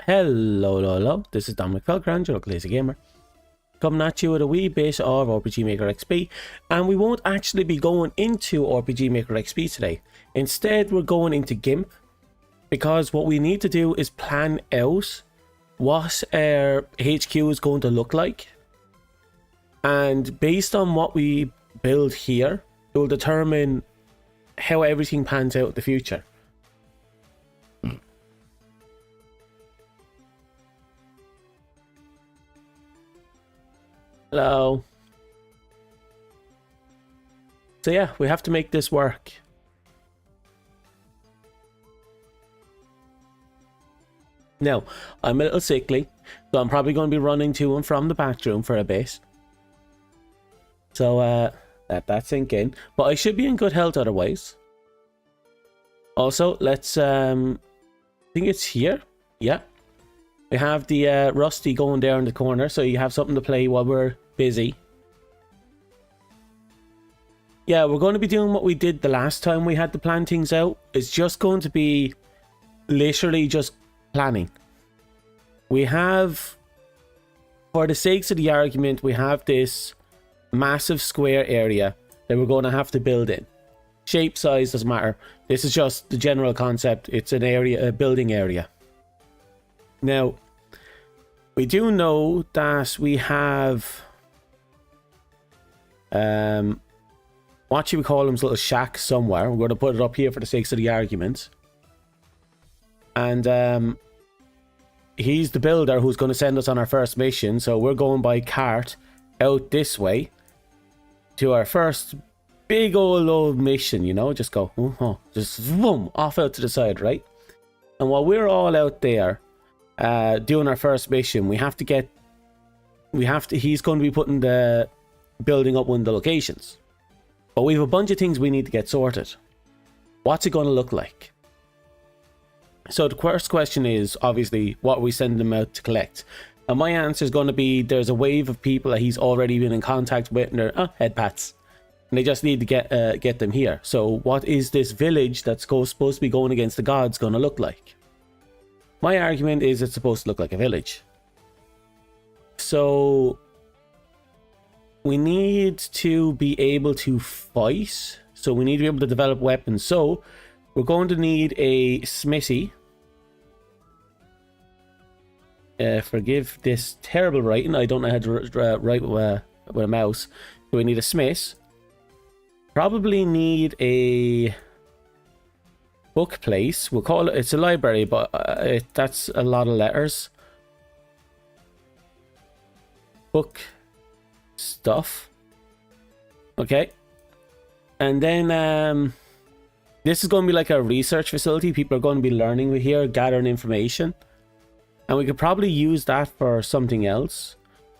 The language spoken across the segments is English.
Hello. This is Dominic Felgrand, your local lazy gamer, coming at you with a wee bit of RPG Maker XP, and we won't actually be going into RPG Maker XP today. Instead, we're going into GIMP, because what we need to do is plan out what our HQ is going to look like, and based on what we build here, it will determine how everything pans out in the future. Hello. So yeah, we have to make this work. Now, I'm a little sickly, so I'm probably going to be running to and from the bathroom for a bit. So let that sink in. But I should be in good health otherwise. Also, let's I think it's here. Yeah. We have the Rusty going there in the corner, so you have something to play while we're busy. Yeah, we're going to be doing what we did the last time we had to plan things out. It's just going to be literally just planning. We have, for the sakes of the argument, we have this massive square area that we're going to have to build in. Shape, size, doesn't matter. This is just the general concept. It's an area, a building area. Now, we do know that we have what should we call him, little shack somewhere. We're going to put it up here for the sakes of the argument. And he's the builder who's going to send us on our first mission. So we're going by cart out this way to our first big old mission, you know, just go, just boom, off out to the side, right? And while we're all out there doing our first mission, he's going to be putting the building up one of the locations. But we have a bunch of things we need to get sorted. What's it going to look like? So the first question is, obviously, what are we sending them out to collect? And my answer is going to be, there's a wave of people that he's already been in contact with, and they're head pats. And they just need to get them here. So what is this village that's supposed to be going against the gods going to look like? My argument is it's supposed to look like a village. So we need to be able to fight. So we need to be able to develop weapons. So we're going to need a smithy. Forgive this terrible writing. I don't know how to write with a mouse. So we need a smith. Probably need a book place. We'll call it, it's a library, but that's a lot of letters. book stuff. Okay. And then this is going to be like a research facility. People are going to be learning here, gathering information. And we could probably use that for something else.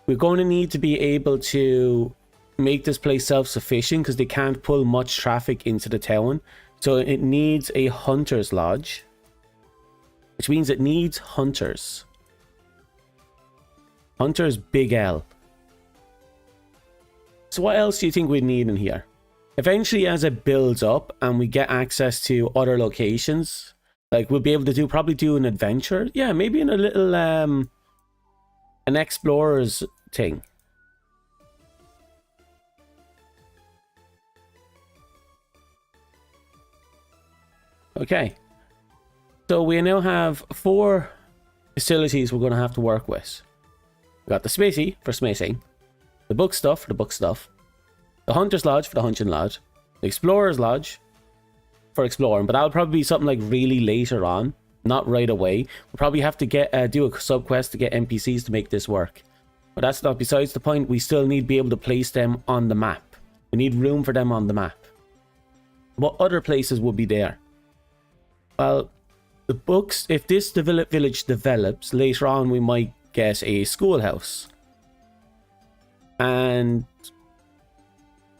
We're going to need to be able to make this place self-sufficient because they can't pull much traffic into the town. So it needs a hunter's lodge, which means it needs hunters. Hunters, big L. So what else do you think we need in here? Eventually, as it builds up and we get access to other locations, like we'll be able to probably do an adventure. Yeah, maybe in a little an explorer's thing. Okay. So we now have 4 facilities we're going to have to work with. We got the smithy for smithing, the book stuff for the book stuff, the hunter's lodge for the hunting lodge, the explorer's lodge for exploring, but that'll probably be something like really later on, not right away. We'll probably have to get do a sub quest to get NPCs to make this work. But that's not besides the point. We still need to be able to place them on the map. We need room for them on the map. What other places would be there? Well, the books, if this village develops, later on we might get a schoolhouse. And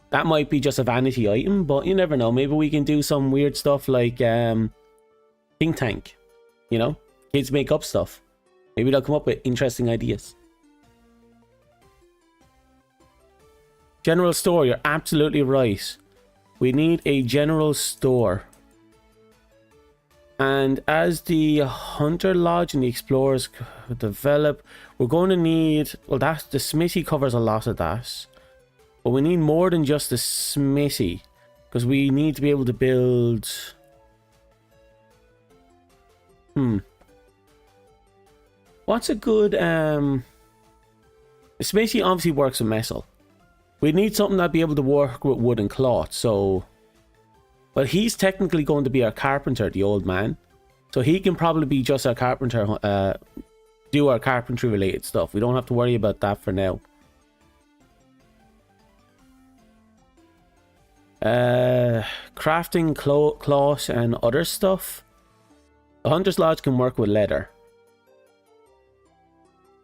that might be just a vanity item, but you never know. Maybe we can do some weird stuff like think tank. You know, kids make up stuff. Maybe they'll come up with interesting ideas. General store, you're absolutely right. We need a general store. And as the hunter lodge and the explorers develop, we're going to need, well, the smithy covers a lot of that. But we need more than just the smithy, because we need to be able to build... What's a good... The smithy obviously works with metal. We need something that'd be able to work with wood and cloth, so... Well, he's technically going to be our carpenter, the old man. So he can probably be just our carpenter, do our carpentry related stuff. We don't have to worry about that for now. Crafting cloth and other stuff. The hunter's lodge can work with leather.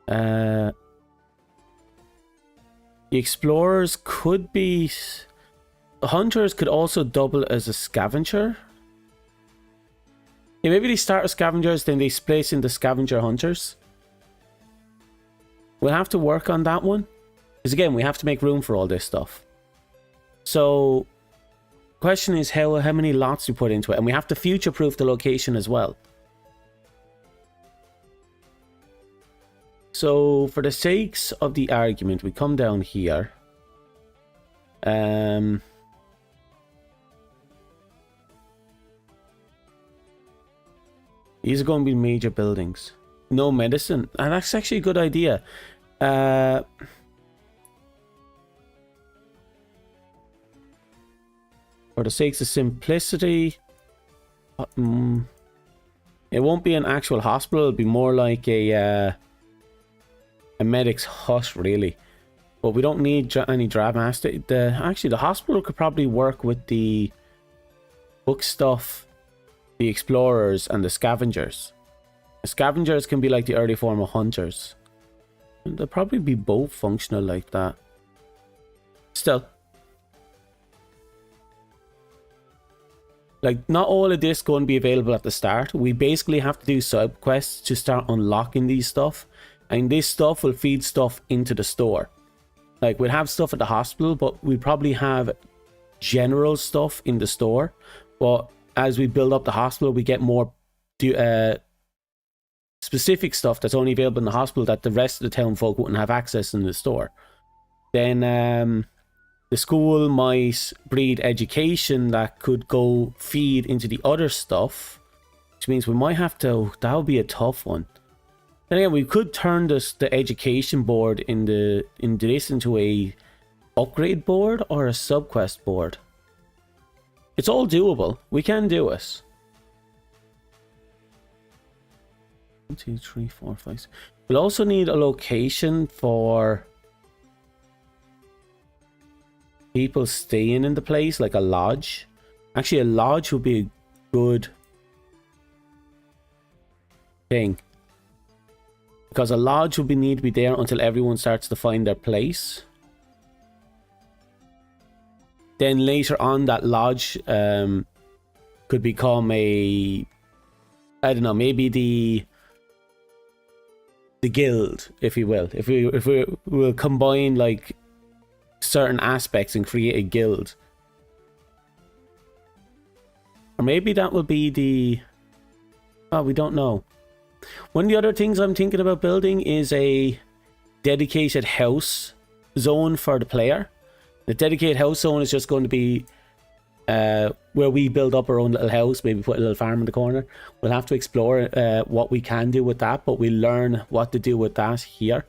The explorers could be... The hunters could also double as a scavenger. Yeah, maybe they start as scavengers, then they split into scavenger hunters. We'll have to work on that one. Because again, we have to make room for all this stuff. So, question is how many lots we put into it. And we have to future-proof the location as well. So, for the sakes of the argument, we come down here. These are going to be major buildings. No medicine. And that's actually a good idea. For the sakes of simplicity, it won't be an actual hospital. It'll be more like a medic's hut, really. But we don't need any dramaster. Actually, the hospital could probably work with the book stuff, the explorers, and the scavengers. The scavengers can be like the early form of hunters. And they'll probably be both functional like that. Still. Like, not all of this going to be available at the start. We basically have to do sub quests to start unlocking these stuff. And this stuff will feed stuff into the store. Like, we'll have stuff at the hospital, but we probably have general stuff in the store. But as we build up the hospital, we get more specific stuff that's only available in the hospital that the rest of the town folk wouldn't have access in the store. Then the school might breed education that could go feed into the other stuff, which means we might have to... That would be a tough one. Then again, we could turn the education board into a upgrade board or a subquest board. It's all doable. We can do it. 1, 2, 3, 4, 5. We'll also need a location for people staying in the place, like a lodge. Actually, a lodge would be a good thing. Because a lodge would need to be there until everyone starts to find their place. Then later on, that lodge could become a, I don't know, maybe the guild, if you will. If we will combine like certain aspects and create a guild. Or maybe that will be the, oh, we don't know. One of the other things I'm thinking about building is a dedicated house zone for the player. The dedicated house zone is just going to be where we build up our own little house, maybe put a little farm in the corner. We'll have to explore what we can do with that, but we'll learn what to do with that here.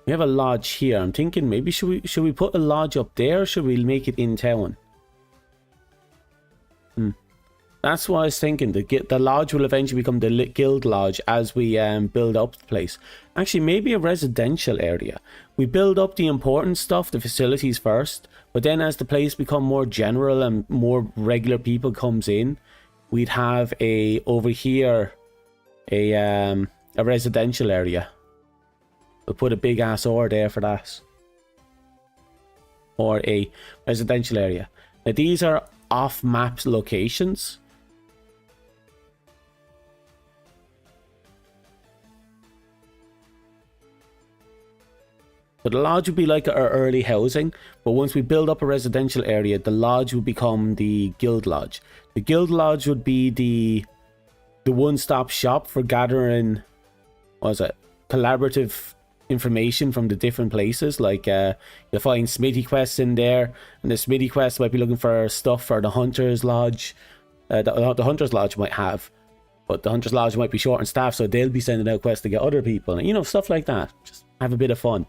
We have a lodge here. I'm thinking maybe should we put a lodge up there, or should we make it in town? That's what I was thinking. The lodge will eventually become the guild lodge as we build up the place. Actually, maybe a residential area. We build up the important stuff, the facilities first, but then as the place become more general and more regular people comes in, we'd have over here a residential area. We'll put a big ass or there for that. Or a residential area. Now these are off maps locations. So the lodge would be like our early housing, but once we build up a residential area, the lodge would become the guild lodge. The guild lodge would be the one-stop shop for gathering, what is it, collaborative information from the different places. Like you'll find Smithy quests in there, and the Smithy quests might be looking for stuff for the Hunter's Lodge. The Hunter's Lodge might have, but the Hunter's Lodge might be short on staff, so they'll be sending out quests to get other people, and you know, stuff like that. Just have a bit of fun.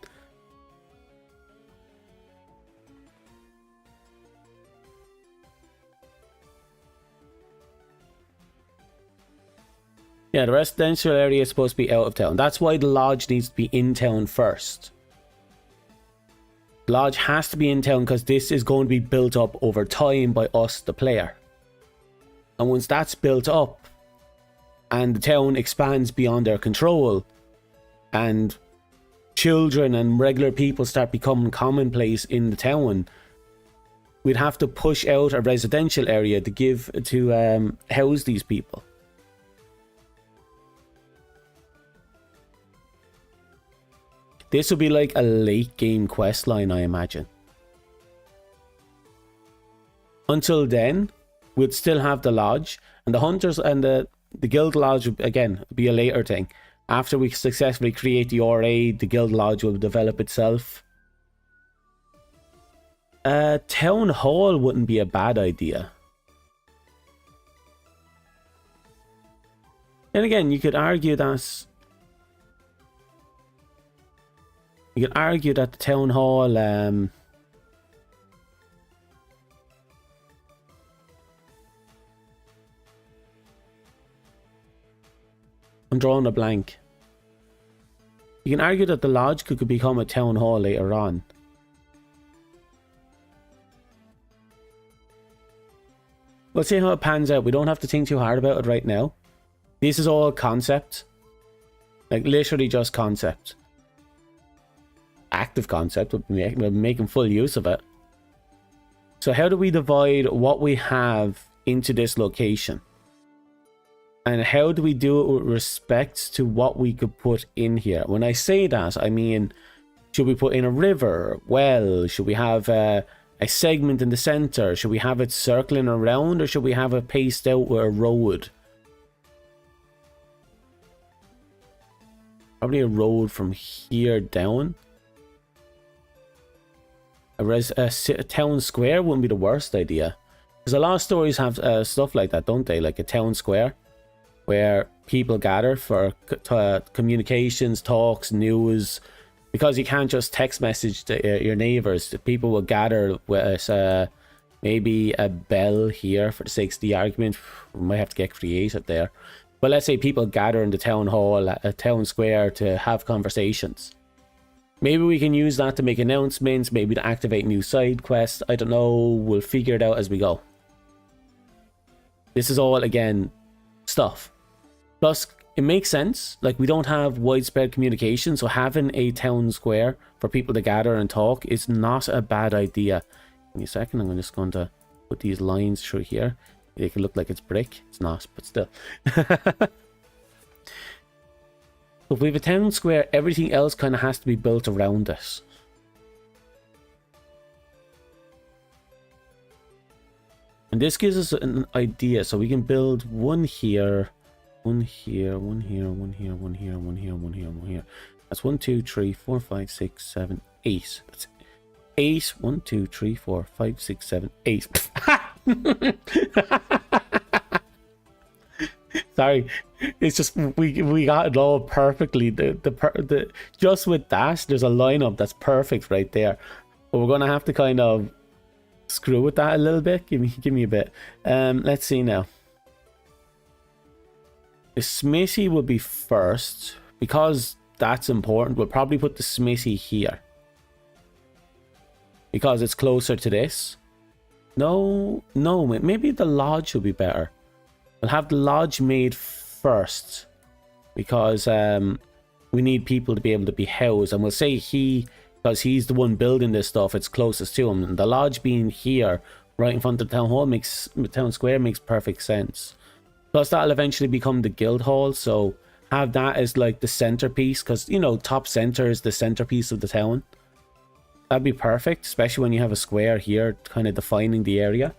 Yeah, the residential area is supposed to be out of town. That's why the lodge needs to be in town first. The lodge has to be in town because this is going to be built up over time by us, the player. And once that's built up and the town expands beyond their control and children and regular people start becoming commonplace in the town, we'd have to push out a residential area to house these people. This will be like a late game quest line, I imagine. Until then, we'd still have the lodge, and the hunters and the guild lodge would, again, be a later thing. After we successfully create the RA, the guild lodge will develop itself. Town hall wouldn't be a bad idea. And again, you could argue that the town hall I'm drawing a blank. You can argue that the lodge could become a town hall later on. We'll see how it pans out. We don't have to think too hard about it right now. This is all concept. Like literally just concept. Active concept, we're making full use of it. So how do we divide what we have into this location? And how do we do it with respect to what we could put in here? When I say that, I mean, should we put in a river? Well, should we have a segment in the center? Should we have it circling around, or should we have it paced out with a road? Probably a road from here down. A town square wouldn't be the worst idea, because a lot of stories have stuff like that, don't they? Like a town square where people gather for communications, talks, news, because you can't just text message to your neighbors. People will gather with maybe a bell here for the sake of the argument. We might have to get creative there, but let's say people gather in the town hall, a town square, to have conversations. Maybe we can use that to make announcements, maybe to activate new side quests. I don't know. We'll figure it out as we go. This is all, again, stuff. Plus, it makes sense. Like, we don't have widespread communication, so having a town square for people to gather and talk is not a bad idea. Give me a second. I'm just going to put these lines through here. They can look like it's brick. It's not, but still. If we have a town square, everything else kind of has to be built around it. And this gives us an idea. So we can build one here, one here, one here, one here, one here, one here, one here, one here. That's 1, 2, 3, 4, 5, 6, 7, 8. That's 8. 1, 2, 3, 4, 5, 6, 7, 8. Sorry, it's just we got it all perfectly. The just with that, there's a lineup that's perfect right there. But we're gonna have to kind of screw with that a little bit. Give me a bit. Let's see now. The smithy will be first because that's important. We'll probably put the smithy here because it's closer to this. No, maybe the lodge will be better. We'll have the lodge made first because we need people to be able to be housed, and we'll say because he's the one building this stuff, it's closest to him. And the lodge being here right in front of the town hall town square makes perfect sense. Plus that'll eventually become the guild hall, so have that as like the centerpiece, because you know, top center is the centerpiece of the town. That'd be perfect, especially when you have a square here kind of defining the area.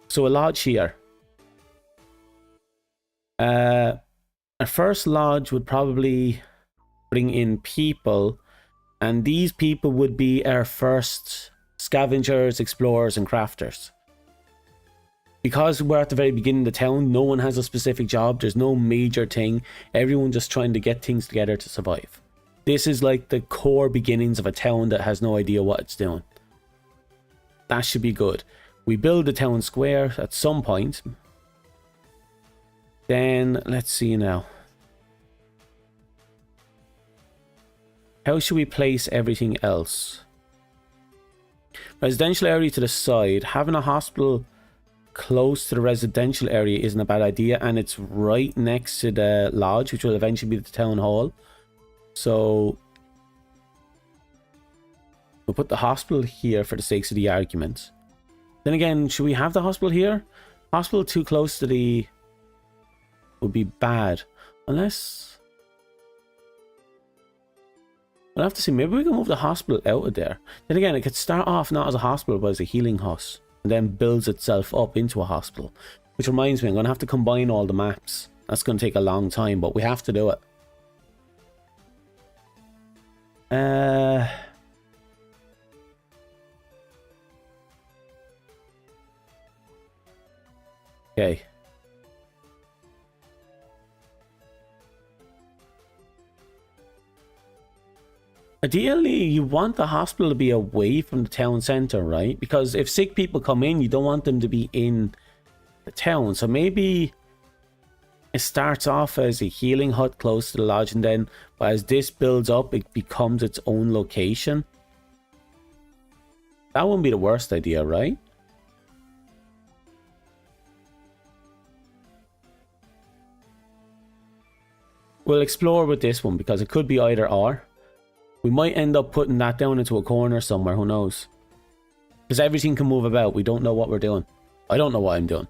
So a lodge here. Our first lodge would probably bring in people, and these people would be our first scavengers, explorers, and crafters. Because we're at the very beginning of the town, no one has a specific job. There's no major thing. Everyone's just trying to get things together to survive. This is like the core beginnings of a town that has no idea what it's doing. That should be good. We build the town square at some point. Then, let's see now. How should we place everything else? Residential area to the side. Having a hospital close to the residential area isn't a bad idea, and it's right next to the lodge, which will eventually be the town hall. So we'll put the hospital here for the sakes of the argument. Then again, should we have the hospital here? Hospital too close to the would be bad, unless we'll have to see. Maybe we can move the hospital out of there. Then again, it could start off not as a hospital but as a healing house, and then builds itself up into a hospital. Which reminds me, I'm going to have to combine all the maps. That's going to take a long time, but we have to do it. Okay. Ideally, you want the hospital to be away from the town center, right? Because if sick people come in, you don't want them to be in the town. So maybe it starts off as a healing hut close to the lodge, and then as this builds up, it becomes its own location. That wouldn't be the worst idea, right? We'll explore with this one because it could be either or. We might end up putting that down into a corner somewhere, who knows? Because everything can move about. We don't know what we're doing. I don't know what I'm doing.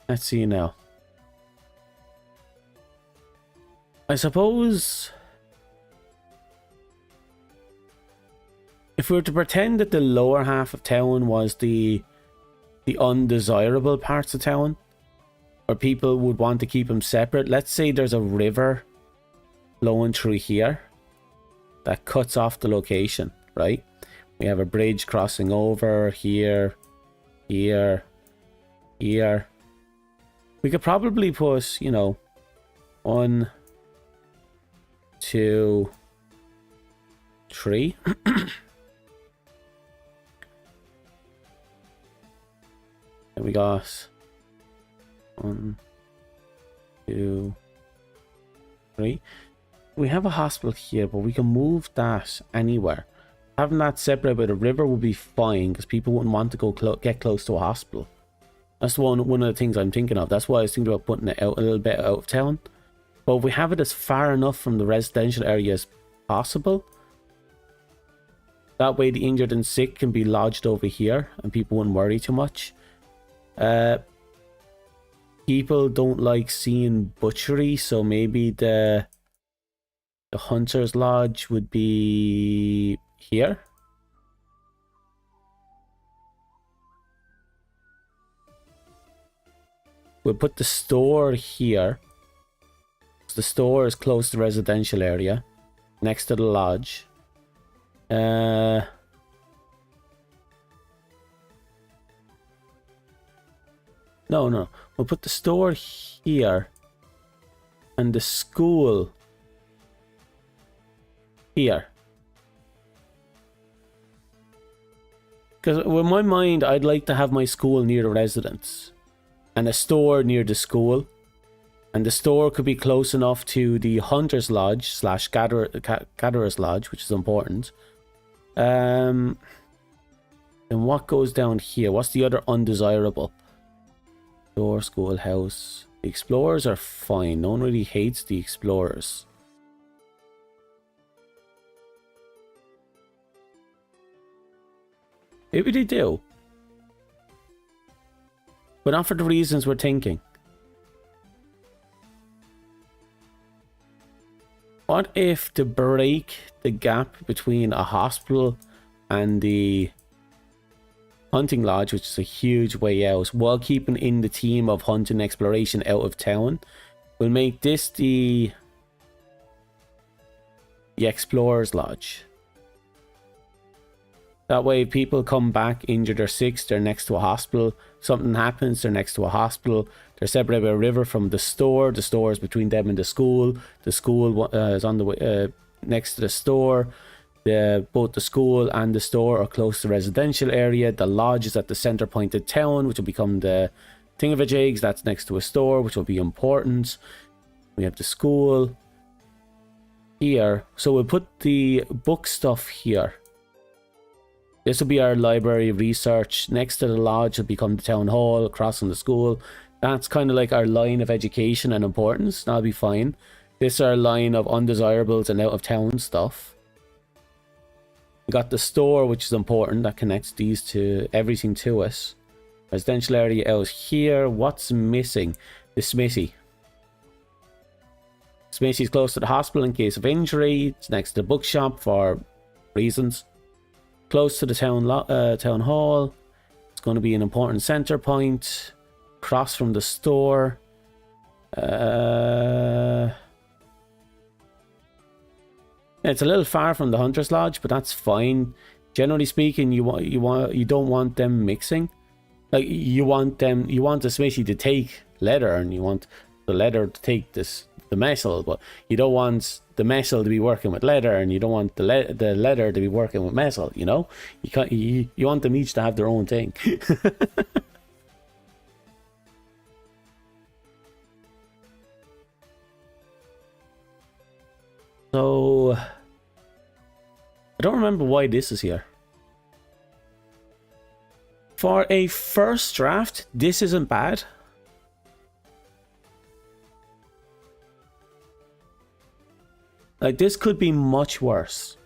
Let's see now. I suppose if we were to pretend that the lower half of town was the undesirable parts of town, or people would want to keep them separate. Let's say there's a river flowing through here that cuts off the location, right? We have a bridge crossing over here, here, here. We could probably put, you know, 1, 2, 3. Then we got 1, 2, 3. We have a hospital here, but we can move that anywhere. Having that separated by the river would be fine, because people wouldn't want to go get close to a hospital. That's one of the things I'm thinking of. That's why I was thinking about putting it out a little bit out of town. But if we have it as far enough from the residential area as possible, that way the injured and sick can be lodged over here and people wouldn't worry too much. People don't like seeing butchery, so maybe the hunter's lodge would be here. We'll put the store here. The store is close to the residential area, next to the lodge. No. We'll put the store here and the school here. Because in my mind, I'd like to have my school near the residence and a store near the school. And the store could be close enough to the Hunter's Lodge / Gatherer's Lodge, which is important. Then what goes down here? What's the other undesirable? Store, schoolhouse. The explorers are fine. No one really hates the explorers. Maybe they do. But not for the reasons we're thinking. What if to break the gap between a hospital and the hunting lodge, which is a huge way out, while keeping in the theme of hunting exploration out of town, we'll make this the explorer's lodge. That way if people come back injured or sick, they're next to a hospital. Something happens, they're next to a hospital. They're separated by a river from the store. The store is between them and the school. The school is on the way next to the store. Both the school and the store are close to the residential area. The lodge is at the center point of town, which will become the thingamajigs. That's next to a store, which will be important. We have the school here. So we'll put the book stuff here. This will be our library research. Next to the lodge will become the town hall, across from the school. That's kind of like our line of education and importance. That'll be fine. This is our line of undesirables and out of town stuff. We got the store, which is important. That connects these to everything to us. Residential area out here. What's missing? The smithy. Smithy's close to the hospital in case of injury. It's next to the bookshop for reasons. Close to the town hall. It's going to be an important center point. Across from the store. It's a little far from the Hunter's Lodge, but that's fine. Generally speaking, you don't want them mixing. Like you want the smithy to take leather, and you want the leather to take the metal, but you don't want the metal to be working with leather, and you don't want the leather to be working with metal. You know, you want them each to have their own thing. So I don't remember why this is here. For a first draft, this isn't bad. Like, this could be much worse.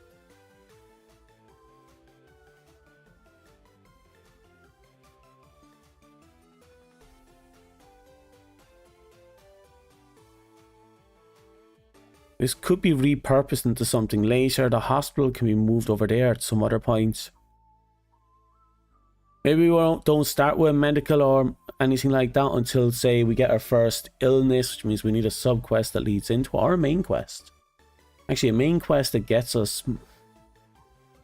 This could be repurposed into something later. The hospital can be moved over there at some other point. Maybe we don't start with medical or anything like that until, say, we get our first illness, which means we need a sub-quest that leads into our main quest. Actually, a main quest that gets us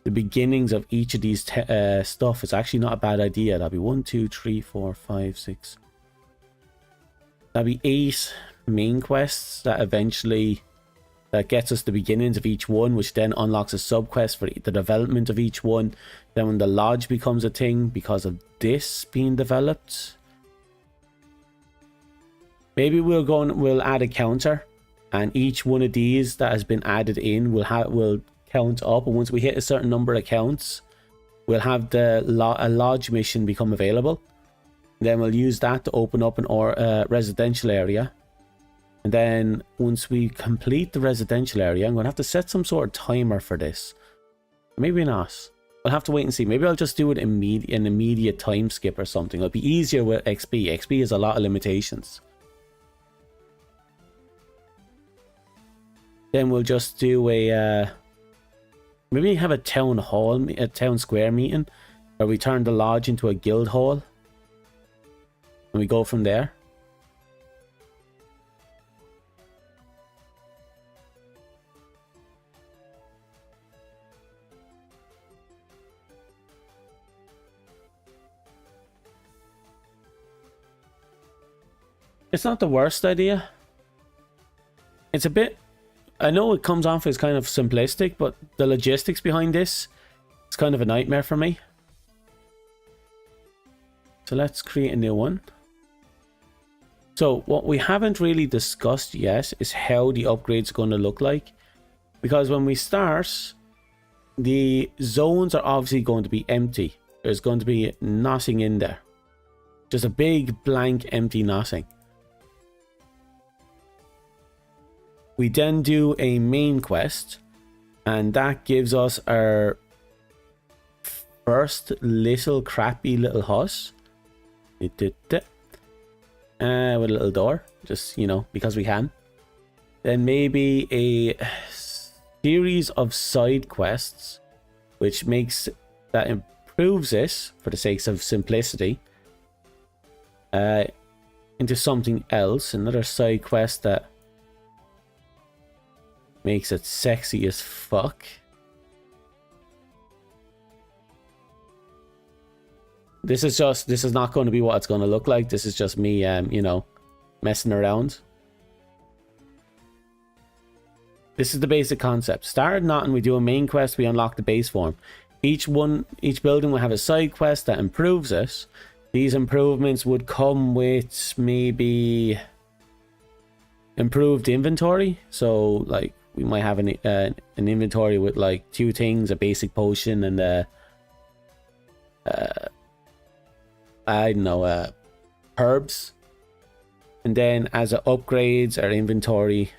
the beginnings of each of these stuff is actually not a bad idea. That'd be 1, 2, 3, 4, 5, 6. That'd be 8 main quests that eventually that gets us the beginnings of each one, which then unlocks a sub-quest for the development of each one. Then when the lodge becomes a thing because of this being developed, maybe we'll add a counter, and each one of these that has been added in will count up, and once we hit a certain number of counts, we'll have a lodge mission become available. Then we'll use that to open up an residential area. And then once we complete the residential area, I'm going to have to set some sort of timer for this. Maybe not. I'll have to wait and see. Maybe I'll just do it an immediate time skip or something. It'll be easier with XP. XP has a lot of limitations. Then we'll just do maybe have a town square meeting where we turn the lodge into a guild hall. And we go from there. It's not the worst idea. It's a bit... I know it comes off as kind of simplistic, but the logistics behind this is kind of a nightmare for me. So let's create a new one. So what we haven't really discussed yet is how the upgrades are going to look like. Because when we start, the zones are obviously going to be empty. There's going to be nothing in there. Just a big blank empty nothing. We then do a main quest, and that gives us our first crappy little hut. With a little door, just, you know, because we can. Then maybe a series of side quests, which improves it, for the sake of simplicity, into something else. Another side quest that makes it sexy as fuck. This is not going to be what it's going to look like. This is just me, you know, messing around. This is the basic concept. Start nothing, we do a main quest, we unlock the base form. Each building will have a side quest that improves it. These improvements would come with maybe improved inventory. So, like, we might have an inventory with like 2 things, a basic potion and I don't know, herbs. And then as it upgrades our inventory,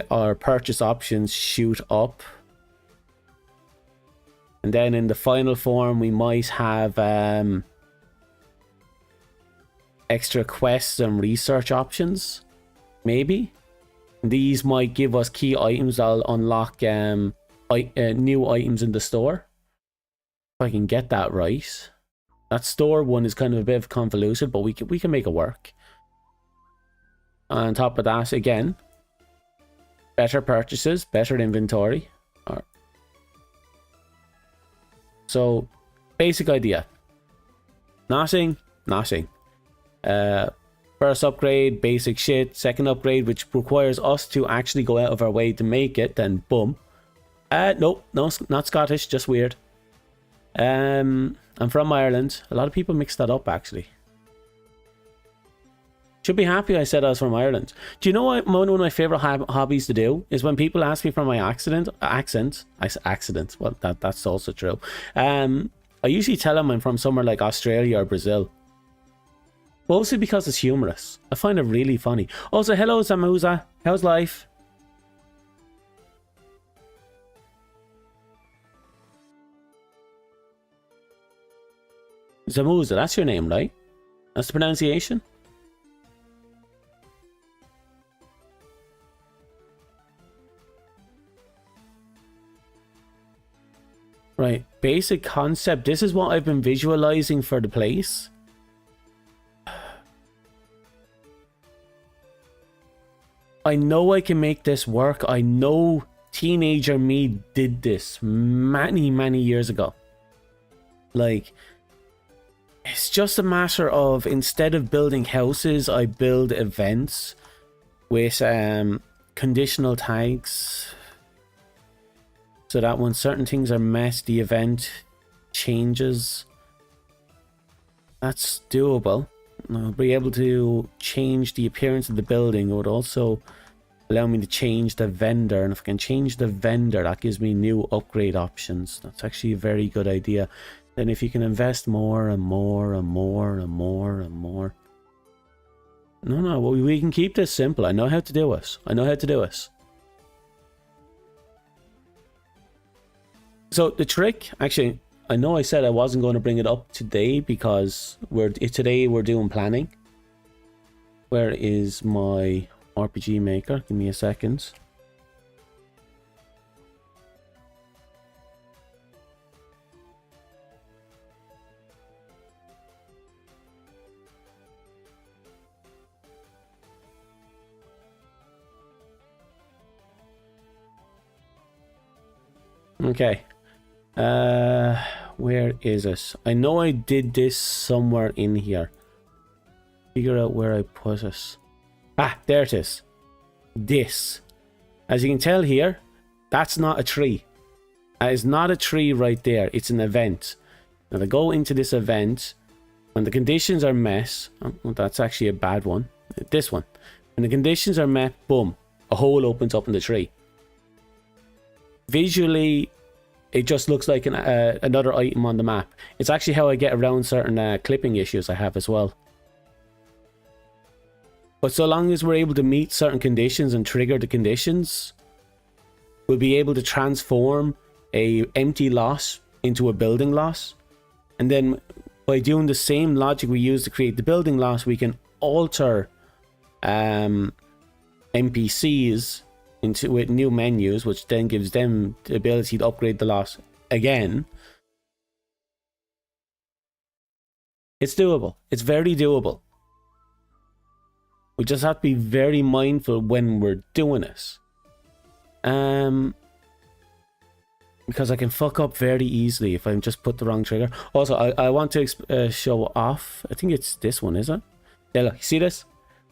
our purchase options shoot up. And then in the final form, we might have extra quests and research options, maybe. These might give us key items that'll unlock new items in the store. If I can get that right. That store one is kind of a bit convoluted, but we can make it work. On top of that, again, better purchases, better inventory. So, basic idea. Nothing. First upgrade, basic shit. Second upgrade, which requires us to actually go out of our way to make it, then boom. Nope, no, not Scottish, just weird. I'm from Ireland. A lot of people mix that up, actually. Should be happy I said I was from Ireland. Do you know what one of my favorite hobbies to do is when people ask me for my accent. Well, that's also true. I usually tell them I'm from somewhere like Australia or Brazil. Mostly because it's humorous. I find it really funny. Also, hello Zamuza. How's life? Zamuza, that's your name, right? That's the pronunciation? Right, basic concept. This is what I've been visualizing for the place. I know I can make this work. I know teenager me did this many years ago. Like, it's just a matter of, instead of building houses, I build events with conditional tags. So that when certain things are met, the event changes. That's doable. I'll be able to change the appearance of the building. It would also allow me to change the vendor. And if I can change the vendor, that gives me new upgrade options. That's actually a very good idea. Then if you can invest more and more and more and more and more. No, we can keep this simple. I know how to do it. I know how to do it. So the trick, actually, I know I said I wasn't going to bring it up today because today we're doing planning. Where is my RPG maker? Give me a second. Okay. Where is it? I know I did this somewhere in here. Figure out where I put it. Ah, there it is. This. As you can tell here, that's not a tree. That is not a tree right there. It's an event. Now to go into this event, when the conditions are met, oh, that's actually a bad one. This one. When the conditions are met, boom, a hole opens up in the tree. Visually, it just looks like another item on the map. It's actually how I get around certain clipping issues I have as well. But so long as we're able to meet certain conditions and trigger the conditions, we'll be able to transform a empty lot into a building lot. And then by doing the same logic we use to create the building lot, we can alter NPCs with new menus, which then gives them the ability to upgrade the lot again. It's doable. It's very doable. We just have to be very mindful when we're doing it. Because I can fuck up very easily if I just put the wrong trigger. Also, I want to show off. I think it's this one, is it? Yeah, look, see this?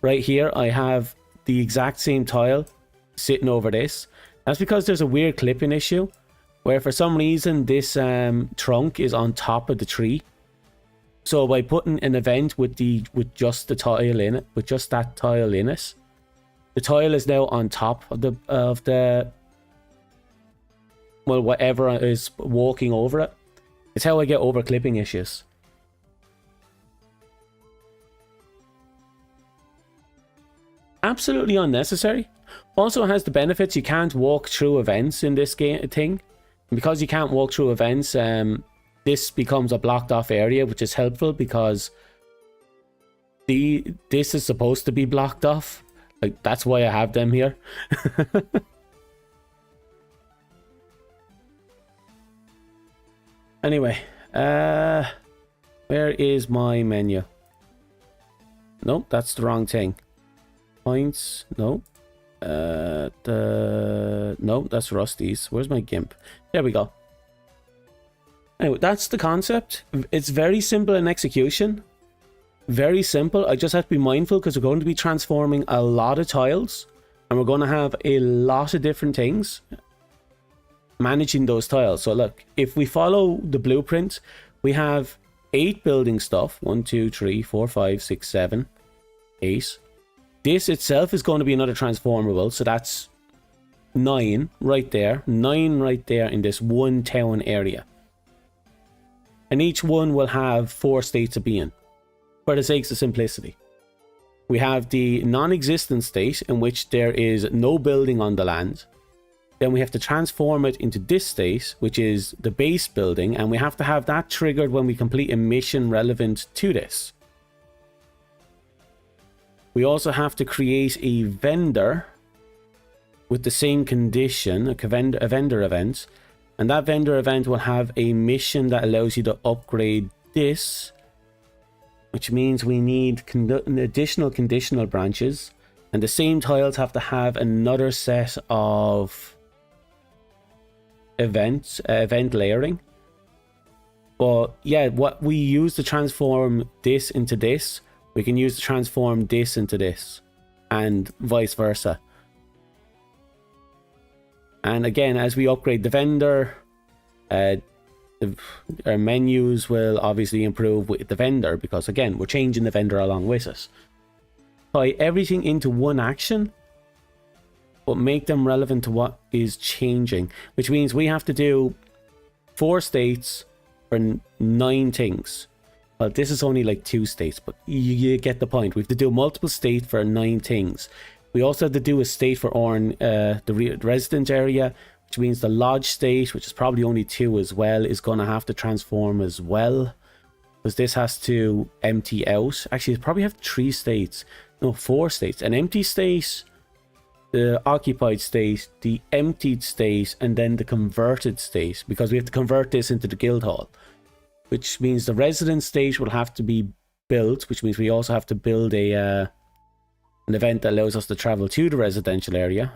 Right here, I have the exact same tile sitting over this. That's because there's a weird clipping issue where for some reason this trunk is on top of the tree. So by putting an event with just the tile in it, with just that tile in it, the tile is now on top of the well, whatever is walking over it. It's how I get over clipping issues. Absolutely unnecessary. Also has the benefits you can't walk through events in this game thing. And because you can't walk through events, this becomes a blocked off area, which is helpful because this is supposed to be blocked off. Like, that's why I have them here. Anyway, where is my menu? Nope, that's the wrong thing. Points, no. No, that's Rusty's. Where's my GIMP? There we go. Anyway, that's the concept. It's very simple in execution. Very simple. I just have to be mindful because we're going to be transforming a lot of tiles. And we're going to have a lot of different things managing those tiles. So look, if we follow the blueprint, we have 8 building stuff. 1, 2, 3, 4, 5, 6, 7, 8. This itself is going to be another transformable, so that's 9 right there. 9 right there in this one town area. And each one will have 4 states of being, for the sake of simplicity. We have the non-existent state, in which there is no building on the land. Then we have to transform it into this state, which is the base building, and we have to have that triggered when we complete a mission relevant to this. We also have to create a vendor with the same condition, a vendor event. And that vendor event will have a mission that allows you to upgrade this, which means we need additional conditional branches. And the same tiles have to have another set of event layering. But yeah, what we use to transform this into this, we can use to transform this into this, and vice versa. And again, as we upgrade the vendor, our menus will obviously improve with the vendor, because again, we're changing the vendor along with us. Tie everything into one action, but make them relevant to what is changing, which means we have to do 4 states for 9 things. Well, this is only like 2 states, but you get the point. We have to do multiple states for 9 things. We also have to do a state for the resident area, which means the lodge state, which is probably only 2 as well, is going to have to transform as well, because this has to empty out. Actually, it probably have 3 states. No, 4 states. An empty state, the occupied state, the emptied state, and then the converted state, because we have to convert this into the guild hall, which means the resident state will have to be built, which means we also have to build an event that allows us to travel to the residential area.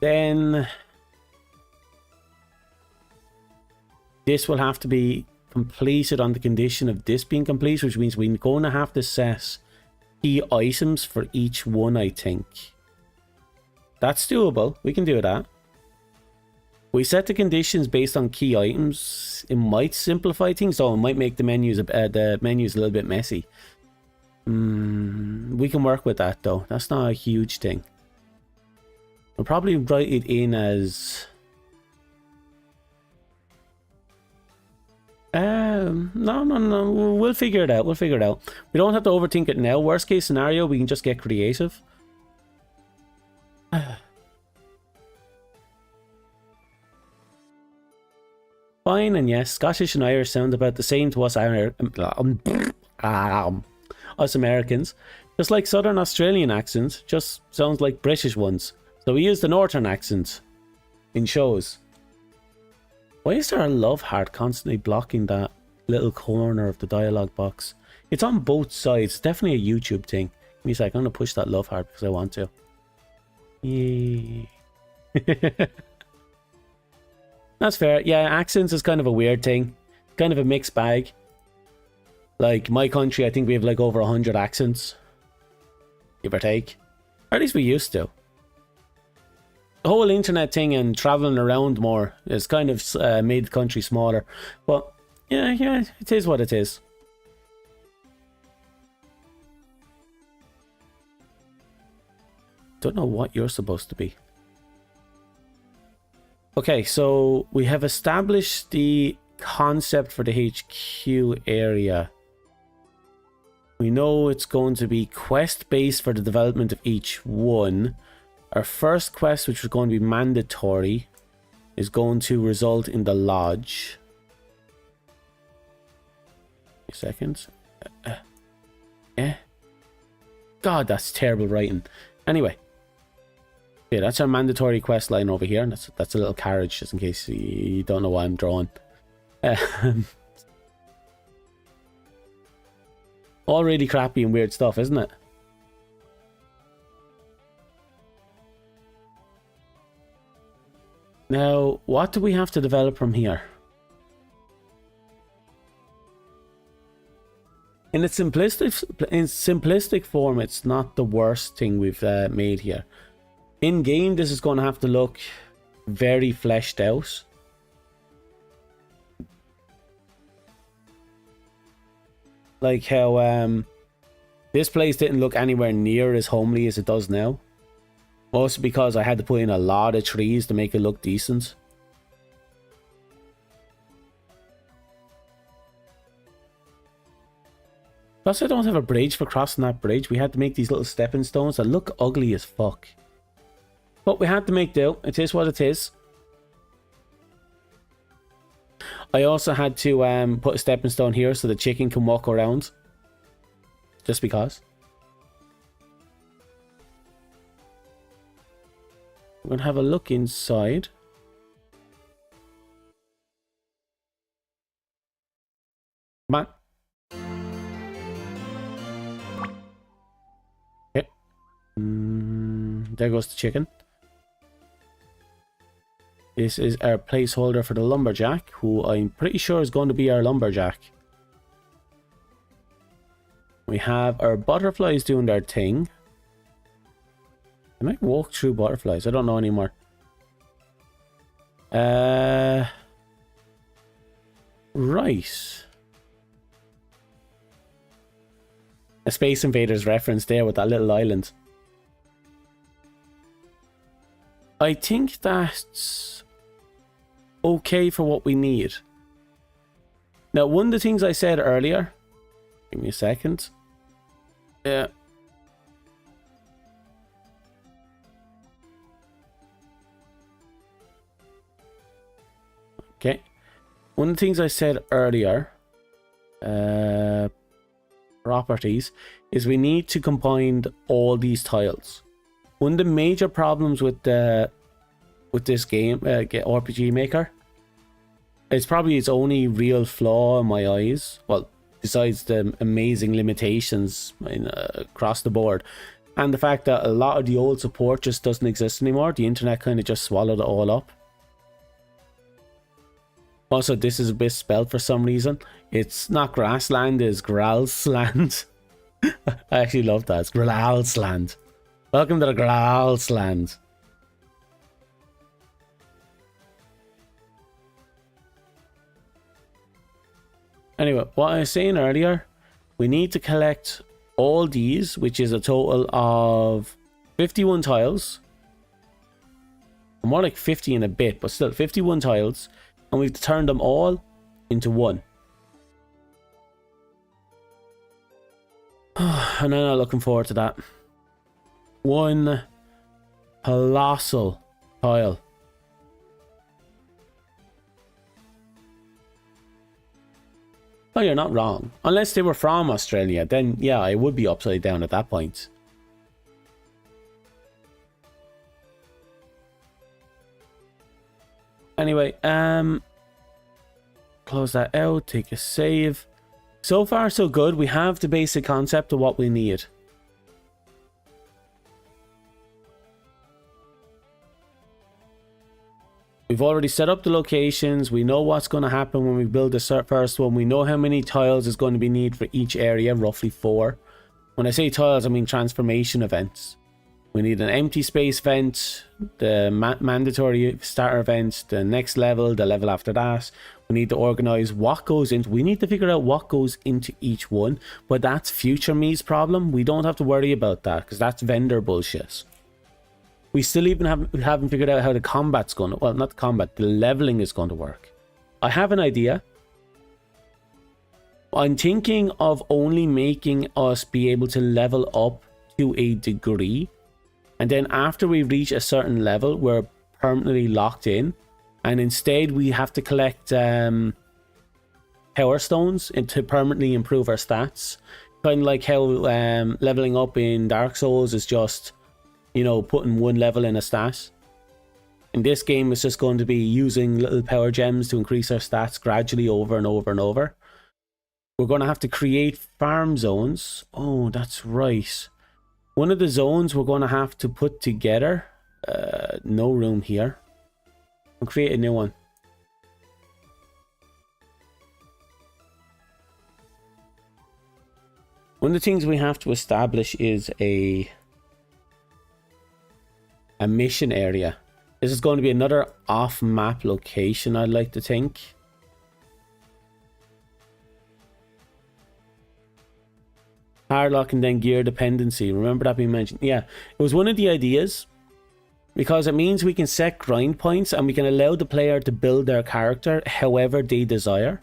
Then this will have to be completed on the condition of this being complete, which means we're going to have to set key items for each one, I think. That's doable. We can do that. We set the conditions based on key items. It might simplify things, or it might make the menus a little bit messy. We can work with that though. That's not a huge thing. We'll probably write it in as no. We'll figure it out. We don't have to overthink it now. Worst case scenario, we can just get creative. Fine, and yes, Scottish and Irish sound about the same to us us Americans. Just like Southern Australian accents, just sounds like British ones. So we use the Northern accent in shows. Why is there a love heart constantly blocking that little corner of the dialogue box? It's on both sides. It's definitely a YouTube thing. Give me a sec, I'm going to push that love heart because I want to. Yay. That's fair. Yeah, accents is kind of a weird thing. Kind of a mixed bag. Like, my country, I think we have like over 100 accents. Give or take. Or at least we used to. The whole internet thing and traveling around more has kind of made the country smaller. But, yeah, it is what it is. Don't know what you're supposed to be. Okay, so we have established the concept for the HQ area. We know it's going to be quest-based for the development of each one. Our first quest, which is going to be mandatory, is going to result in the lodge. Seconds. God, that's terrible writing. Anyway. Okay, that's our mandatory quest line over here. That's a little carriage, just in case you don't know what I'm drawing. All really crappy and weird stuff, isn't it? Now, what do we have to develop from here? In its simplistic form, it's not the worst thing we've made here. In game, this is going to have to look very fleshed out. Like how this place didn't look anywhere near as homely as it does now. Mostly because I had to put in a lot of trees to make it look decent. Plus, I don't have a bridge for crossing that bridge. We had to make these little stepping stones that look ugly as fuck. But we had to make do. It is what it is. I also had to put a stepping stone here so the chicken can walk around. Just because. I'm going to have a look inside. Come on. Okay. There goes the chicken. This is our placeholder for the lumberjack, who I'm pretty sure is going to be our lumberjack. We have our butterflies doing their thing. Can I walk through butterflies? I don't know anymore. Right. A Space Invaders reference there with that little island. I think that's okay for what we need. Now, one of the things I said earlier, give me a second. Yeah. Okay. One of the things I said earlier, properties, is we need to combine all these tiles. One of the major problems with this game, RPG Maker, it's probably its only real flaw in my eyes. Well, besides the amazing limitations across the board, and the fact that a lot of the old support just doesn't exist anymore. The internet kind of just swallowed it all up. Also, this is a bit spelled for some reason. It's not grassland, it's Gralsland. I actually love that. It's Gralsland. Welcome to the Gralsland. Anyway, what I was saying earlier, we need to collect all these, which is a total of 51 tiles. More like 50 and a bit, but still 51 tiles. And we've turned them all into one. And I'm not looking forward to that. One colossal tile. Oh, you're not wrong. Unless they were from Australia, then yeah, I would be upside down at that point. Anyway, close that out, take a save. So far, so good. We have the basic concept of what we need. We've already set up the locations. We know what's going to happen when we build the first one. We know how many tiles is going to be needed for each area, roughly 4. When I say tiles, I mean transformation events. We need an empty space event, the mandatory starter event, the next level, the level after that. We need to organize what goes into. We need to figure out what goes into each one. But that's future me's problem. We don't have to worry about that because that's vendor bullshit. We still even haven't figured out how the combat's going to... Well, not the combat, the leveling is going to work. I have an idea. I'm thinking of only making us be able to level up to a degree. And then after we reach a certain level, we're permanently locked in. And instead, we have to collect power stones to permanently improve our stats. Kind of like how leveling up in Dark Souls is just, you know, putting one level in a stat. In this game, it's just going to be using little power gems to increase our stats gradually over and over and over. We're going to have to create farm zones. Oh, that's right. One of the zones we're going to have to put together. No room here. I'll create a new one. One of the things we have to establish is a mission area. This is going to be another off-map location, I'd like to think. Hardlock and then gear dependency. Remember that being mentioned? Yeah, it was one of the ideas because it means we can set grind points and we can allow the player to build their character however they desire.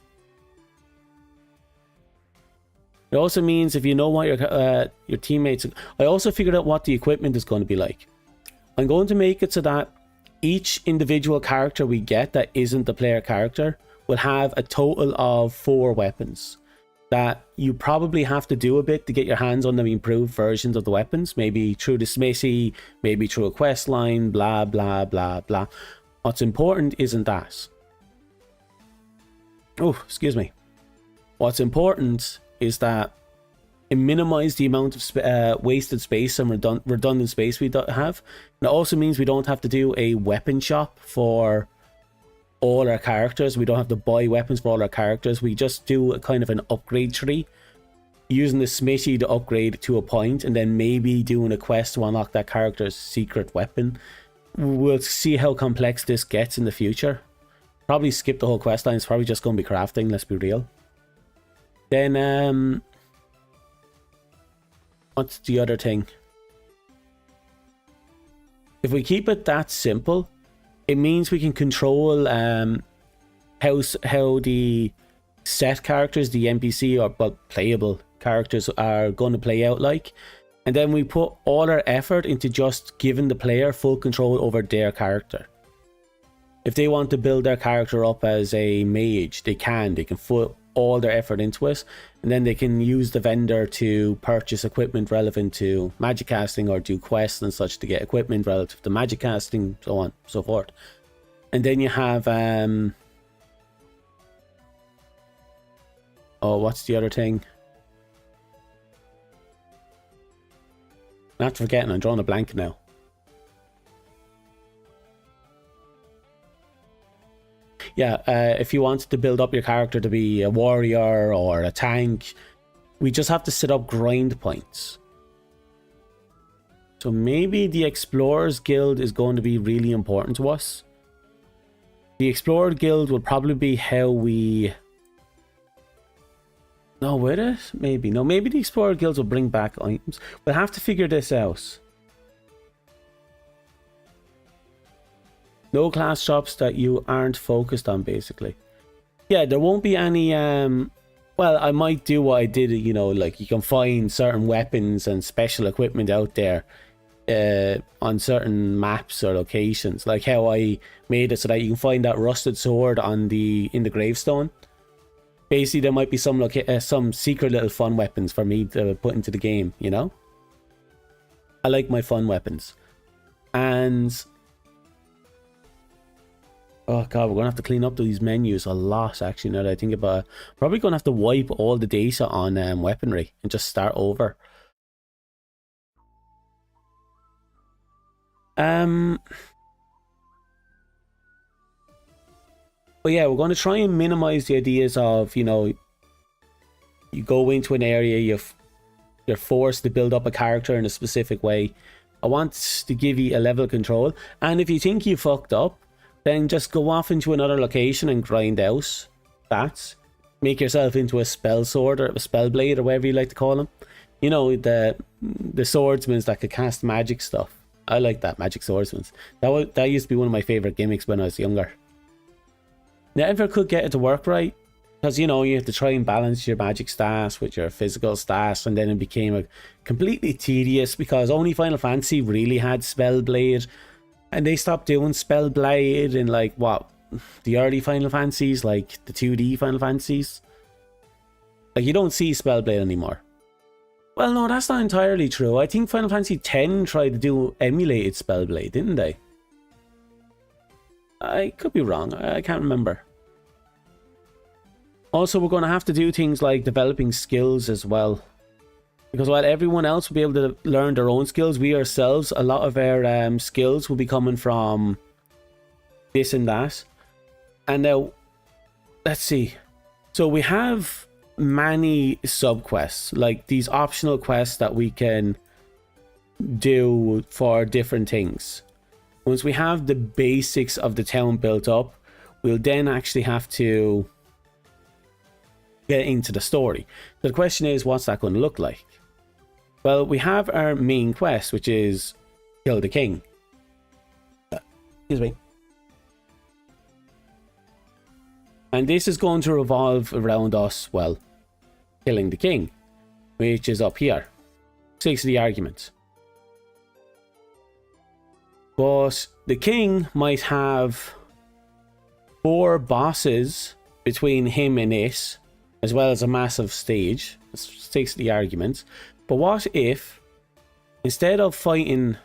It also means if you know what your teammates... I also figured out what the equipment is going to be like. I'm going to make it so that each individual character we get that isn't the player character will have a total of 4 weapons. That you probably have to do a bit to get your hands on the improved versions of the weapons. Maybe through the smithy, maybe through a quest line, blah, blah, blah, blah. What's important isn't that. Oh, excuse me. What's important is that it minimizes the amount of wasted space and redundant space we have. And it also means we don't have to do a weapon shop for all our characters. We don't have to buy weapons for all our characters. We just do a kind of an upgrade tree. using the smithy to upgrade to a point, and then maybe doing a quest to unlock that character's secret weapon. We'll see how complex this gets in the future. Probably skip the whole quest line. It's probably just going to be crafting, let's be real. Then, what's the other thing? If we keep it that simple, it means we can control how the set characters, the NPC or playable characters are going to play out like. And then we put all our effort into just giving the player full control over their character. If they want to build their character up as a mage, they can put all their effort into it, and then they can use the vendor to purchase equipment relevant to magic casting or do quests and such to get equipment relative to magic casting, so on, so forth. And then you have oh, what's the other thing? Not forgetting, I'm drawing a blank now. Yeah, if you wanted to build up your character to be a warrior or a tank, we just have to set up grind points. So maybe the Explorers Guild is going to be really important to us. The Explorer Guild will probably be how we... No, would it? Maybe. No, maybe the Explorer Guilds will bring back items. We'll have to figure this out. No class shops that you aren't focused on, basically. Yeah, there won't be any... well, I might do what I did, you know, like you can find certain weapons and special equipment out there on certain maps or locations. Like how I made it so that you can find that rusted sword on in the gravestone. Basically, there might be some secret little fun weapons for me to put into the game, you know? I like my fun weapons. And... oh god, we're going to have to clean up these menus a lot, actually, now that I think about it. Probably going to have to wipe all the data on weaponry and just start over. But yeah, we're going to try and minimize the ideas of, you know, you go into an area, you're forced to build up a character in a specific way. I want to give you a level of control. And if you think you fucked up, then just go off into another location and grind out that. Make yourself into a spell sword or a spell blade or whatever you like to call them. You know, the swordsmen that could cast magic stuff. I like that, magic swordsmen. That used to be one of my favorite gimmicks when I was younger. Never could get it to work right, because you know you have to try and balance your magic stats with your physical stats, and then it became completely tedious because only Final Fantasy really had Spellblade, and they stopped doing Spellblade in like what, the early Final Fantasies, like the 2D Final Fantasies. Like you don't see Spellblade anymore. Well, no, that's not entirely true. I think Final Fantasy X tried to do emulated Spellblade, didn't they? I could be wrong. I can't remember. Also, we're going to have to do things like developing skills as well. Because while everyone else will be able to learn their own skills, we ourselves, a lot of our skills will be coming from this and that. And now, let's see. So we have many sub-quests, like these optional quests that we can do for different things. Once we have the basics of the town built up, we'll then actually have to get into the story. So the question is, what's that going to look like? Well, we have our main quest, which is kill the king. Excuse me. And this is going to revolve around us, well, killing the king, which is up here. 6 of the arguments. But the king might have 4 bosses between him and it, as well as a massive stage. That's 6 of the arguments. But what if, instead of fighting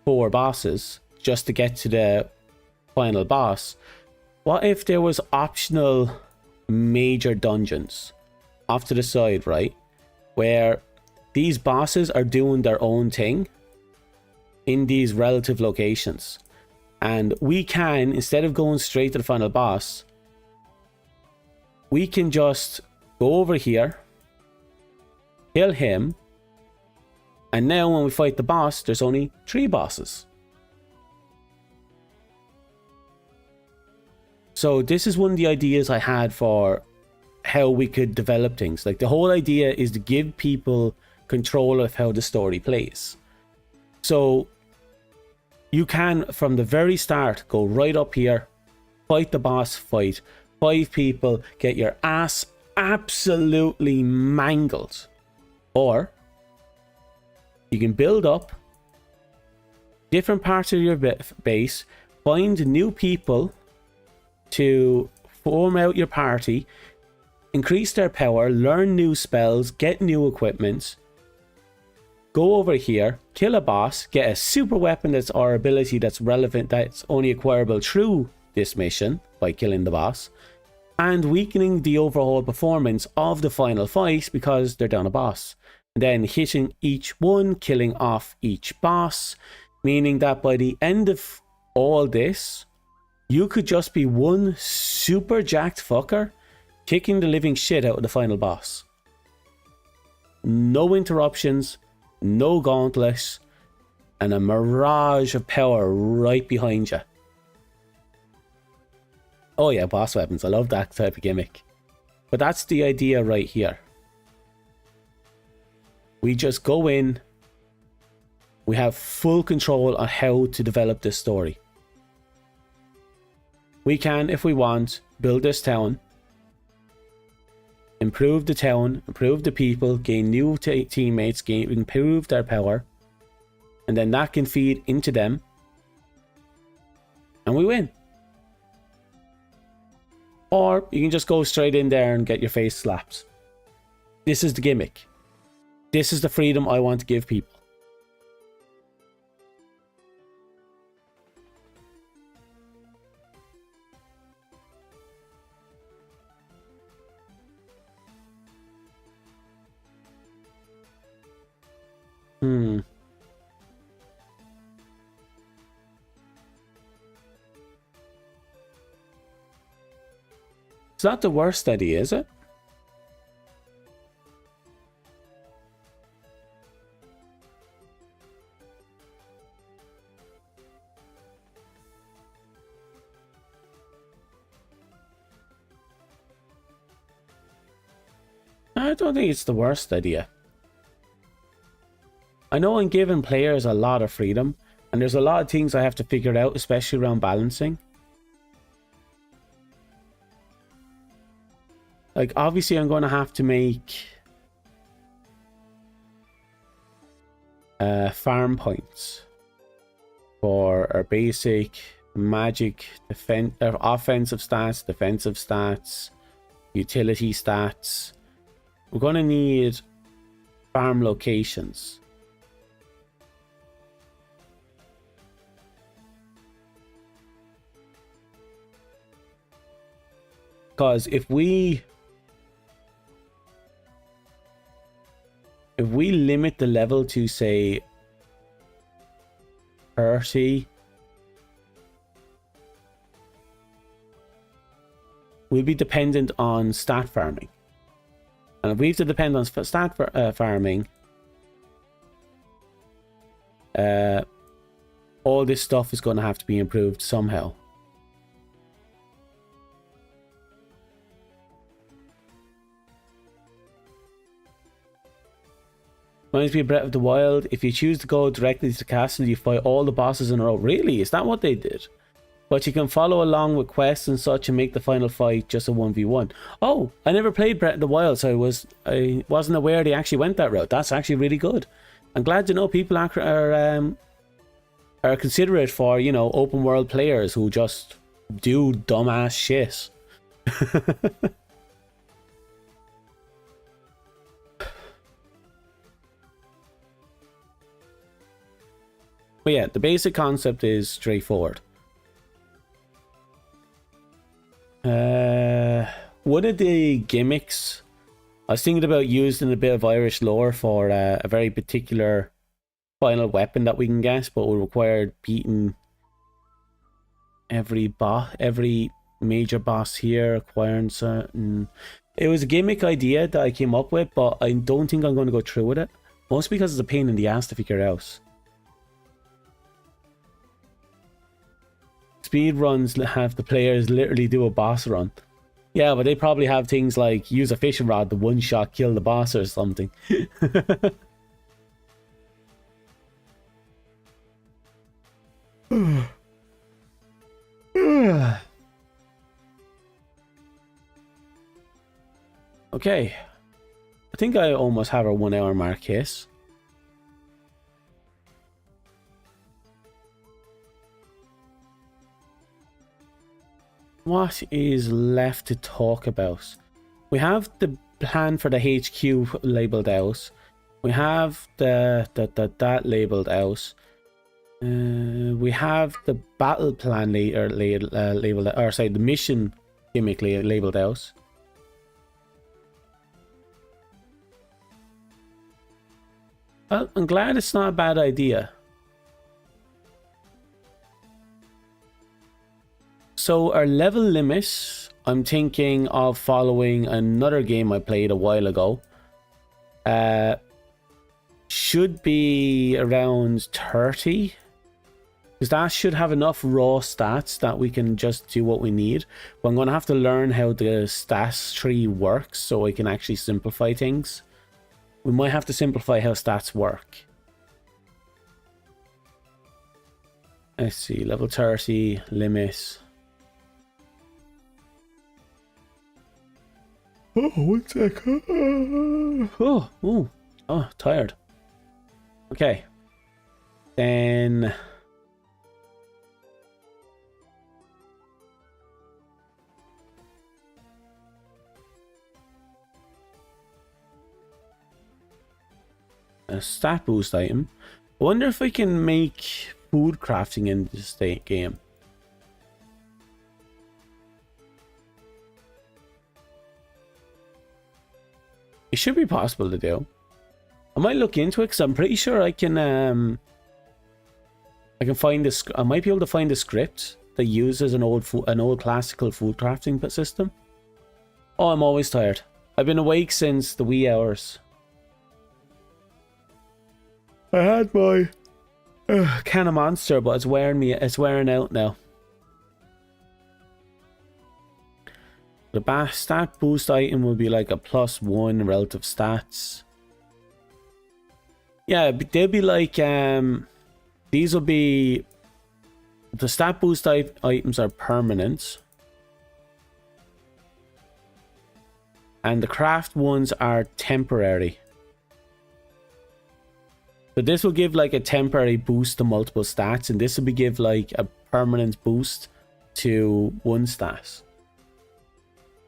4 bosses just to get to the final boss, what if there was optional major dungeons off to the side, right? Where these bosses are doing their own thing in these relative locations. And we can, instead of going straight to the final boss, we can just go over here kill him, and now when we fight the boss, there's only 3 bosses. So this is one of the ideas I had for how we could develop things. Like, the whole idea is to give people control of how the story plays. So you can, from the very start, go right up here, fight the boss fight, 5 people, get your ass absolutely mangled. Or you can build up different parts of your base, find new people to form out your party, increase their power, learn new spells, get new equipment, go over here, kill a boss, get a super weapon that's our ability that's relevant, that's only acquirable through this mission by killing the boss, and weakening the overall performance of the final fight because they're down a boss. And then hitting each one, killing off each boss, meaning that by the end of all this, you could just be one super jacked fucker kicking the living shit out of the final boss. No interruptions, no gauntlets, and a mirage of power right behind you. Oh yeah, boss weapons. I love that type of gimmick. But that's the idea right here. We just go in. We have full control on how to develop this story. We can, if we want, build this town, improve the town, improve the people, gain new teammates, improve their power, and then that can feed into them, and we win. Or you can just go straight in there and get your face slapped. This is the gimmick. This is the freedom I want to give people. It's not the worst idea, is it? I don't think it's the worst idea. I know I'm giving players a lot of freedom, and there's a lot of things I have to figure out, especially around balancing. Like, obviously I'm going to have to make farm points for our basic magic offensive stats, defensive stats, utility stats. We're going to need farm locations. Because if we limit the level to, say, 30, we'll be dependent on stat farming. And if we have to depend on stat farming, all this stuff is going to have to be improved somehow. Reminds me of Breath of the Wild. If you choose to go directly to the castle, you fight all the bosses in a row. Really? Is that what they did? But you can follow along with quests and such and make the final fight just a 1v1. Oh, I never played Breath of the Wild, so I wasn't aware they actually went that route. That's actually really good. I'm glad to know people are considerate for, you know, open world players who just do dumbass shit. But yeah, the basic concept is straightforward. One of the gimmicks I was thinking about using a bit of Irish lore for a very particular final weapon that we can get, but will require beating every major boss here, acquiring certain. It was a gimmick idea that I came up with, but I don't think I'm going to go through with it. Mostly because it's a pain in the ass to figure out. Speed runs have the players literally do a boss run. Yeah, but they probably have things like use a fishing rod to one shot kill the boss or something. Okay. I think I almost have our 1 hour mark case. What is left to talk about? We have the plan for the HQ labeled out. We have that labeled out. We have the battle plan labeled, or sorry, the mission gimmick labeled out. Well, I'm glad it's not a bad idea. So our level limit, I'm thinking of following another game I played a while ago. Should be around 30. Because that should have enough raw stats that we can just do what we need. But I'm going to have to learn how the stats tree works so I can actually simplify things. We might have to simplify how stats work. Let's see, level 30, limit. Oh, 1 sec. Oh, tired. Okay. Then... a stat boost item. I wonder if I can make food crafting in this game. It should be possible to do. I might look into it because I'm pretty sure I can find this. I might be able to find a script that uses an old classical food crafting system. Oh, I'm always tired. I've been awake since the wee hours. I had my can of Monster, but it's wearing out now. The stat boost item will be like a +1 relative stats. Yeah, they'll be like these will be the stat boost items are permanent, and the craft ones are temporary. So this will give like a temporary boost to multiple stats, and this will give like a permanent boost to one stat.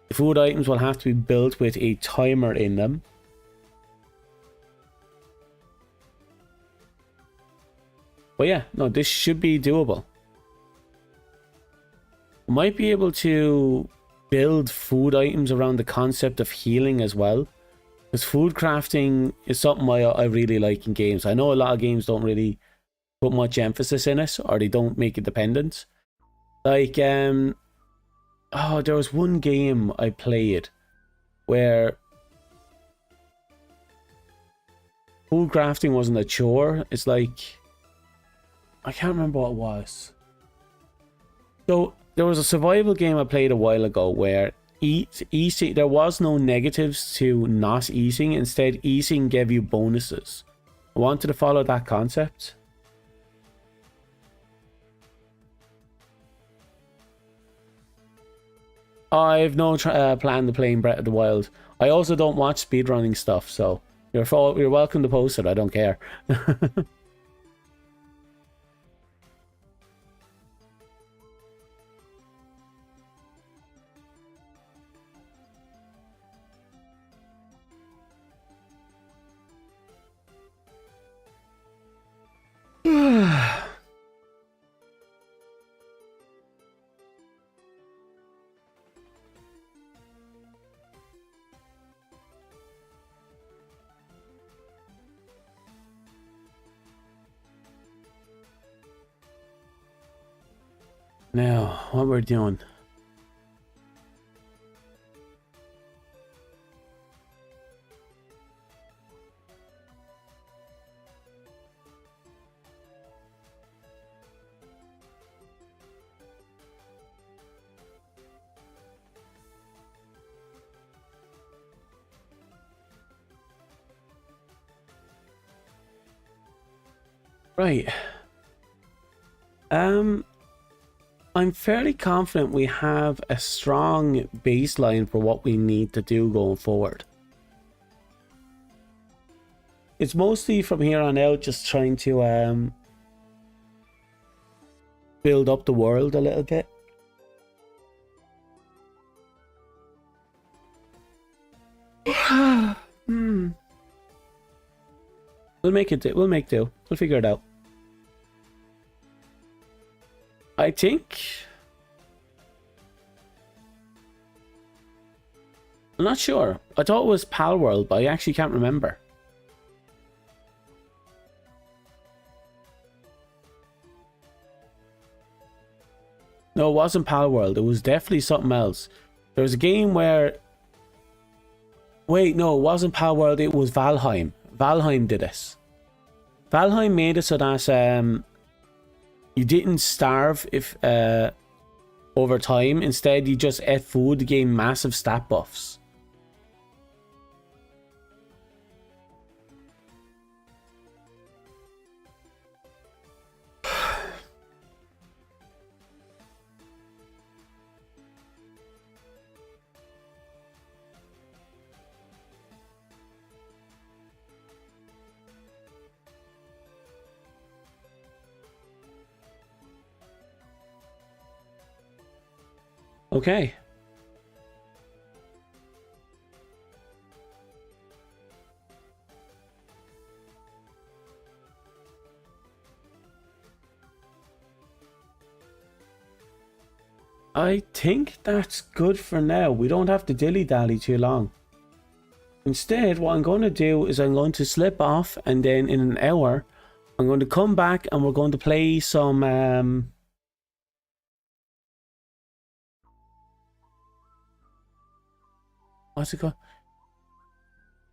The food items will have to be built with a timer in them. But yeah, no, this should be doable. I might be able to build food items around the concept of healing as well. Because food crafting is something I really like in games. I know a lot of games don't really put much emphasis in it, or they don't make it dependent. Like, oh, there was one game I played where food crafting wasn't a chore. It's like, I can't remember what it was. So there was a survival game I played a while ago where eating, there was no negatives to not eating. Instead, eating gave you bonuses. I wanted to follow that concept. I have no plan to play Breath of the Wild. I also don't watch speedrunning stuff, so you're welcome to post it. I don't care. Now, what we're doing. Right. I'm fairly confident we have a strong baseline for what we need to do going forward. It's mostly from here on out just trying to build up the world a little bit. We'll make it do. We'll make do. We'll figure it out. I think... I'm not sure. I thought it was Pal World, but I actually can't remember. No, it wasn't Pal World. It was definitely something else. There was a game where... Wait, no, it wasn't Pal World. It was Valheim. Valheim did this. Valheim made it so that you didn't starve if over time. Instead, you just ate food to gain massive stat buffs. Okay. I think that's good for now. We don't have to dilly-dally too long. Instead, what I'm going to do is I'm going to slip off, and then in an hour, I'm going to come back and we're going to play some... What's it called?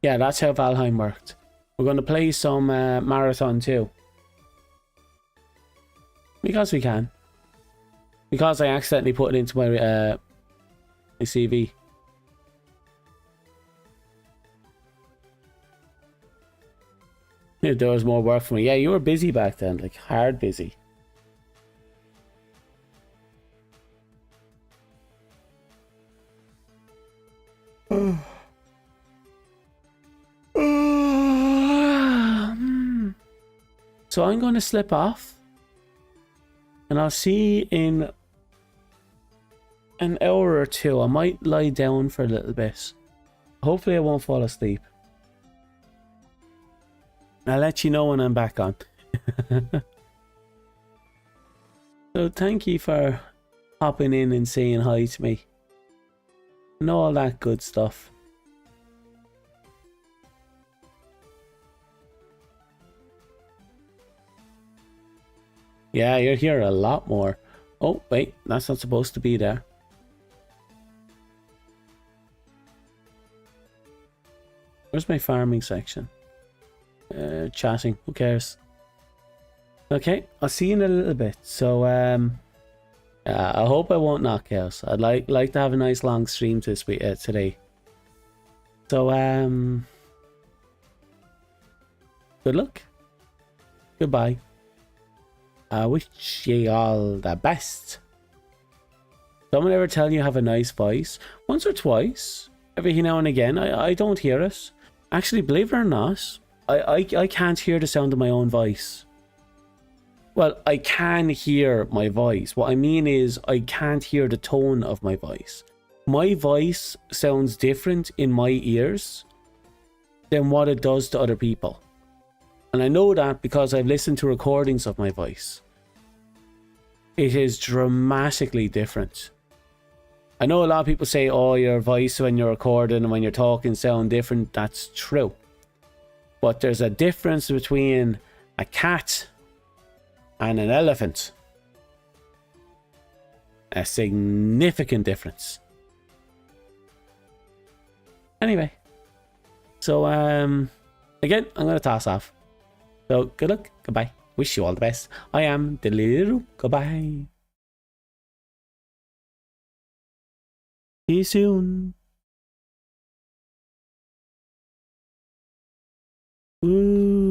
Yeah, that's how Valheim worked. We're going to play some Marathon too. Because we can. Because I accidentally put it into my CV. There was more work for me. Yeah, you were busy back then, like hard busy. So I'm going to slip off. And I'll see in an hour or two. I might lie down for a little bit. Hopefully I won't fall asleep. I'll let you know when I'm back on. So thank you for hopping in and saying hi to me. And all that good stuff. Yeah, you're here a lot more. Oh, wait, that's not supposed to be there. Where's my farming section? Chatting, who cares? Okay, I'll see you in a little bit. So, I hope I won't knock out. I'd like to have a nice long stream this week, today. So, good luck. Goodbye. I wish you all the best. Someone ever tell you have a nice voice? Once or twice. Every now and again. I don't hear it. Actually, believe it or not, I can't hear the sound of my own voice. Well, I can hear my voice. What I mean is I can't hear the tone of my voice. My voice sounds different in my ears than what it does to other people. And I know that because I've listened to recordings of my voice. It is dramatically different. I know a lot of people say, oh, your voice when you're recording and when you're talking sound different. That's true. But there's a difference between a cat and an elephant. A significant difference. Anyway. So, again, I'm going to toss off. So, good luck. Goodbye. Wish you all the best. I am Deliru. Goodbye. See you soon. Woo.